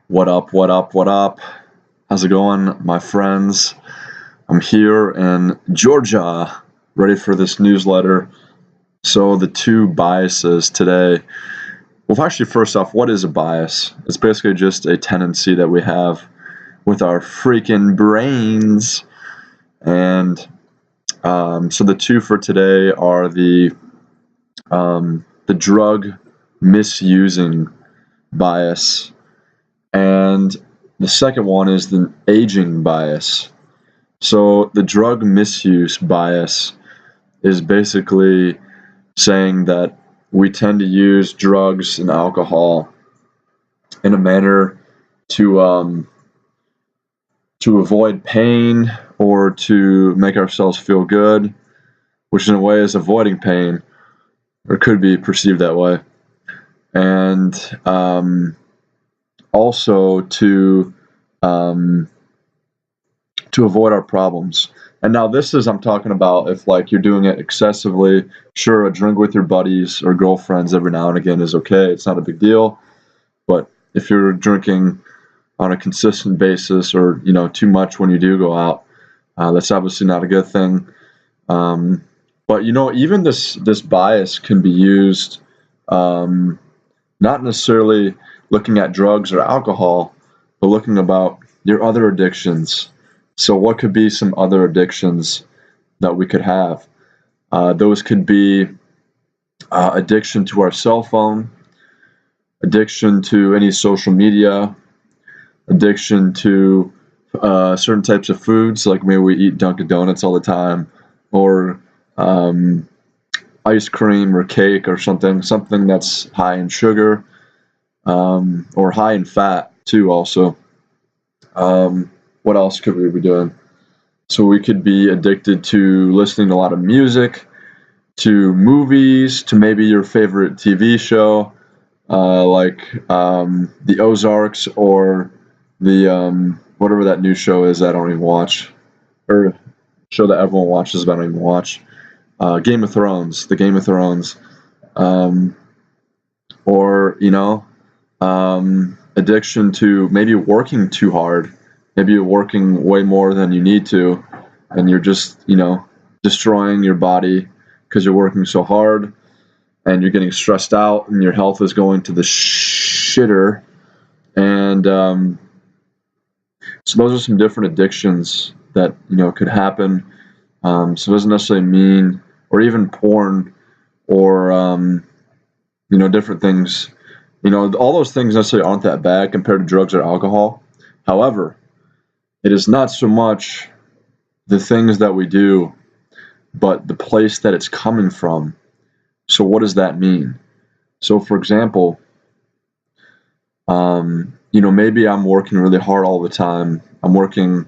What up, what up, what up? How's it going, my friends? I'm here in Georgia, ready for this newsletter. So, the two biases today. Well, actually, first off, what is a bias? It's basically just a tendency that we have with our freaking brains. And so, the two for today are the drug misusing bias, and the second one is the aging bias. So the drug misuse bias is basically saying that we tend to use drugs and alcohol in a manner to to avoid pain or to make ourselves feel good, which in a way is avoiding pain, or could be perceived that way, and also um, to avoid our problems. And now this is, I'm talking about if like you're doing it excessively. Sure, a drink with your buddies or girlfriends every now and again is okay. It's not a big deal. But if you're drinking on a consistent basis, or too much when you do go out, that's obviously not a good thing. But even this bias can be used, not necessarily looking at drugs or alcohol, but looking about your other addictions. So what could be some other addictions that we could have? Those could be addiction to our cell phone, addiction to any social media, addiction to certain types of foods, like maybe we eat Dunkin' Donuts all the time, or ice cream or cake or something that's high in sugar, or high in fat too also. What else could we be doing? So we could be addicted to listening to a lot of music, to movies, to maybe your favorite TV show, like the Ozarks, or the whatever that new show is that I don't even watch, or show that everyone watches but I don't even watch. Game of Thrones, the Game of Thrones, or addiction to maybe working too hard. Maybe you're working way more than you need to, and you're just destroying your body because you're working so hard, and you're getting stressed out, and your health is going to the shitter. And so those are some different addictions that could happen. So it doesn't necessarily mean, or even porn, or different things. All those things necessarily aren't that bad compared to drugs or alcohol. However, it is not so much the things that we do, but the place that it's coming from. So what does that mean? So for example, maybe I'm working really hard all the time. I'm working,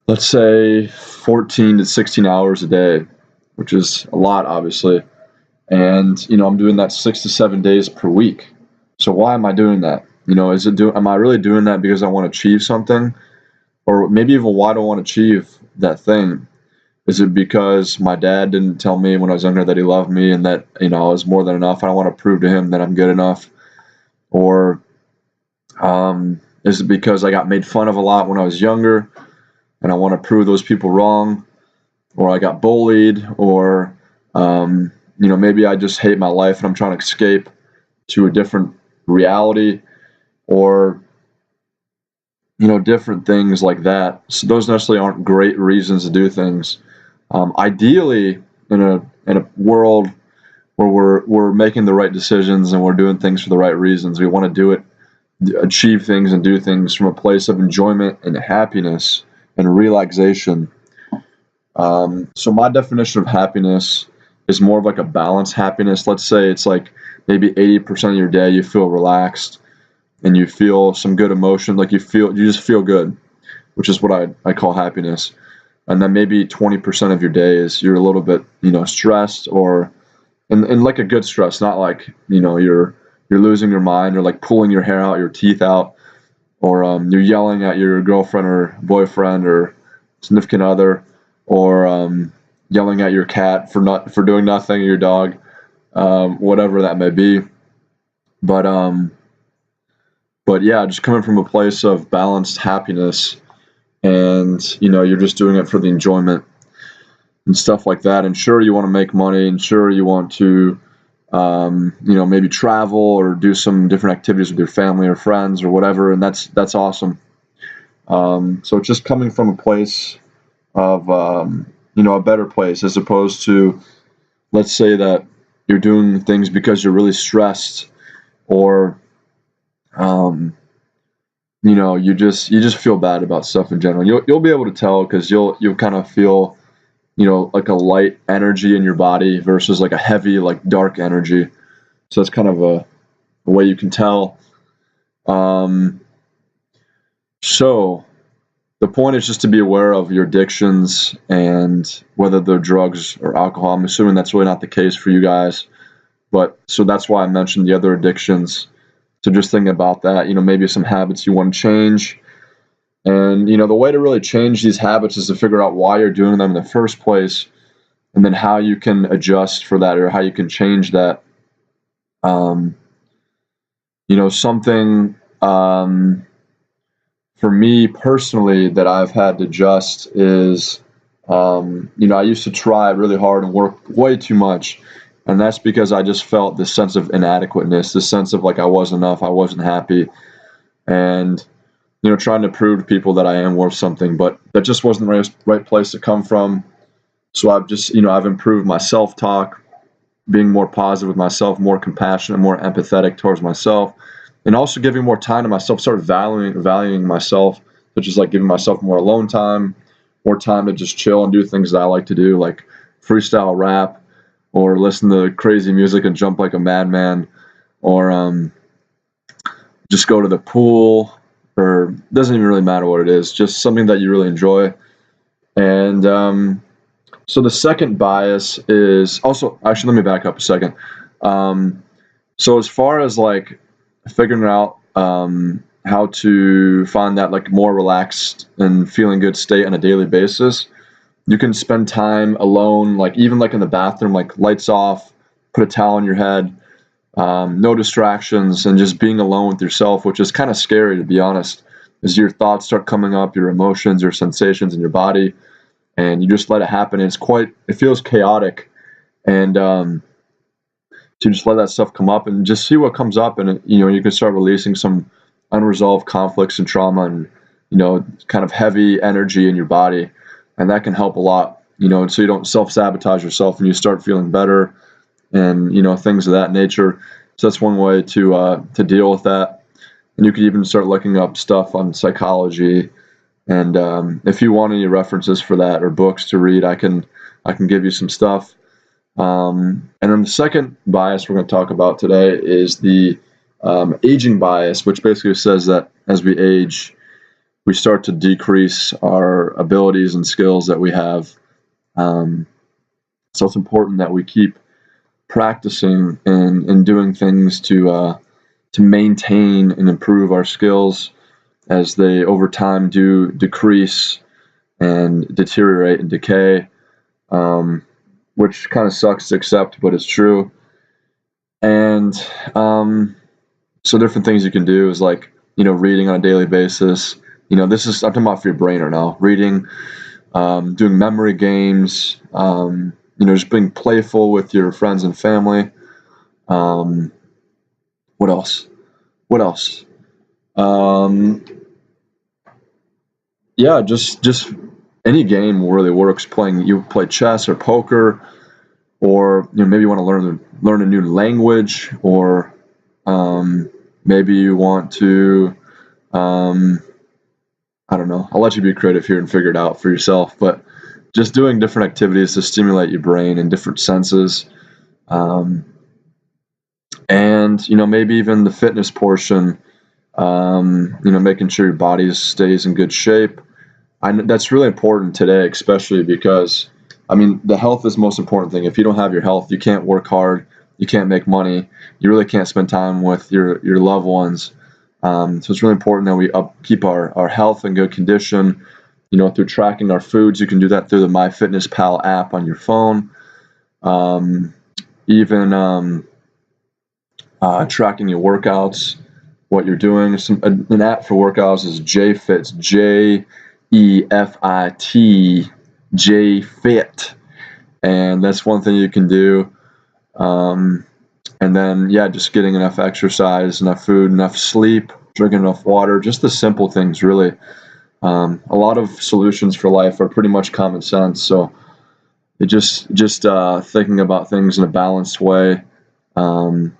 let's say 14 to 16 hours a day, which is a lot, obviously. And, I'm doing that 6 to 7 days per week. So why am I doing that? Am I really doing that because I want to achieve something? Or maybe even why do I want to achieve that thing? Is it because my dad didn't tell me when I was younger that he loved me and that, I was more than enough, and I want to prove to him that I'm good enough? Or is it because I got made fun of a lot when I was younger and I want to prove those people wrong? Or I got bullied? Or, maybe I just hate my life and I'm trying to escape to a different reality? Or different things like that. So those necessarily aren't great reasons to do things. Ideally, in a world where we're making the right decisions and we're doing things for the right reasons, we want to do it, achieve things, and do things from a place of enjoyment and happiness and relaxation. So my definition of happiness is more of like a balanced happiness. Let's say it's like maybe 80% of your day you feel relaxed and you feel some good emotion, like you just feel good, which is what I call happiness. And then maybe 20% of your day is you're a little bit, stressed, or and like a good stress, not like, you're losing your mind, or like pulling your hair out, your teeth out, or you're yelling at your girlfriend or boyfriend or significant other, or yelling at your cat for doing nothing, or your dog, whatever that may be. But But yeah, just coming from a place of balanced happiness, and you're just doing it for the enjoyment and stuff like that. And sure, you want to make money, and sure, you want to maybe travel or do some different activities with your family or friends or whatever, and that's awesome. So it's just coming from a place of a better place, as opposed to, let's say that you're doing things because you're really stressed, or you just feel bad about stuff in general. You'll be able to tell, because you'll kind of feel like a light energy in your body versus like a heavy, like dark energy. So that's kind of a way you can tell. So the point is just to be aware of your addictions, and whether they're drugs or alcohol. I'm assuming that's really not the case for you guys, but so that's why I mentioned the other addictions. So just think about that. Maybe some habits you want to change. And the way to really change these habits is to figure out why you're doing them in the first place, and then how you can adjust for that, or how you can change that. Something for me personally that I've had to adjust is, I used to try really hard and work way too much. And that's because I just felt this sense of inadequateness, this sense of like I wasn't enough, I wasn't happy. And, trying to prove to people that I am worth something, but that just wasn't the right place to come from. So I've just, I've improved my self-talk, being more positive with myself, more compassionate, more empathetic towards myself, and also giving more time to myself, start valuing myself, such as like giving myself more alone time, more time to just chill and do things that I like to do, like freestyle rap, or listen to crazy music and jump like a madman, or just go to the pool, or doesn't even really matter what it is, just something that you really enjoy. And so the second bias is also, actually, let me back up a second. So as far as like figuring out how to find that like more relaxed and feeling good state on a daily basis, you can spend time alone, like even like in the bathroom, like lights off, put a towel on your head, no distractions, and just being alone with yourself, which is kind of scary, to be honest, as your thoughts start coming up, your emotions, your sensations in your body, and you just let it happen. And it feels chaotic, and to just let that stuff come up and just see what comes up, and you can start releasing some unresolved conflicts and trauma, and kind of heavy energy in your body, and that can help a lot. So you don't self-sabotage yourself, and you start feeling better, and things of that nature. So that's one way to deal with that. And you could even start looking up stuff on psychology, and if you want any references for that or books to read, I can give you some stuff. And then the second bias we're going to talk about today is the aging bias, which basically says that as we age, we start to decrease our abilities and skills that we have. So it's important that we keep practicing and doing things to maintain and improve our skills, as they over time do decrease and deteriorate and decay, which kind of sucks to accept, but it's true. And so different things you can do is like, reading on a daily basis. I'm talking about for your brain right now. Reading, doing memory games, just being playful with your friends and family. What else? Yeah, just any game really works. You play chess or poker, or maybe you want to learn a new language, or maybe you want to, I don't know. I'll let you be creative here and figure it out for yourself. But just doing different activities to stimulate your brain in different senses, and maybe even the fitness portion. Making sure your body stays in good shape. That's really important today, especially because, the health is the most important thing. If you don't have your health, you can't work hard, you can't make money, you really can't spend time with your loved ones. So it's really important that we keep our health in good condition, through tracking our foods. You can do that through the MyFitnessPal app on your phone. Even tracking your workouts, what you're doing. An app for workouts is JFit, JEFIT, JFit, and that's one thing you can do. And then, yeah, just getting enough exercise, enough food, enough sleep, drinking enough water, just the simple things, really. A lot of solutions for life are pretty much common sense. So it just thinking about things in a balanced way, and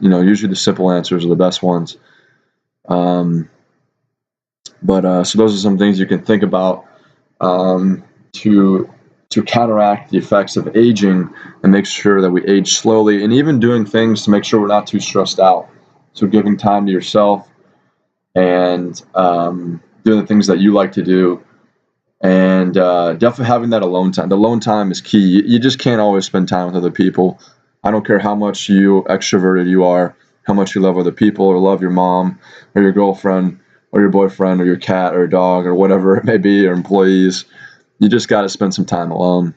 usually the simple answers are the best ones. So those are some things you can think about to counteract the effects of aging and make sure that we age slowly, and even doing things to make sure we're not too stressed out. So giving time to yourself and doing the things that you like to do, and definitely having that alone time. The alone time is key. You just can't always spend time with other people. I don't care how much you extroverted you are, how much you love other people or love your mom or your girlfriend or your boyfriend or your cat or dog or whatever it may be, or employees. You just got to spend some time alone.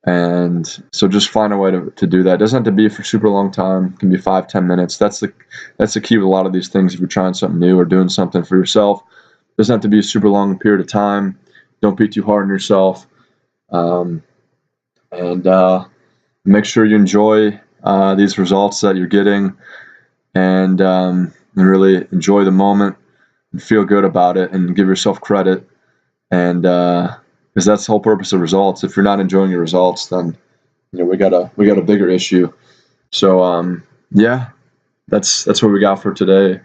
And so just find a way to do that. It doesn't have to be for super long time. It can be 5-10 minutes. That's the key with a lot of these things. If you're trying something new or doing something for yourself, it doesn't have to be a super long period of time. Don't be too hard on yourself. And make sure you enjoy these results that you're getting, and really enjoy the moment and feel good about it and give yourself credit. And because that's the whole purpose of results. If you're not enjoying your results, then we got a bigger issue. So yeah, that's what we got for today.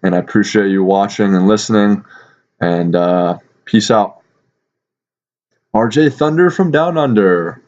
And I appreciate you watching and listening. And peace out. RJ Thunder from Down Under.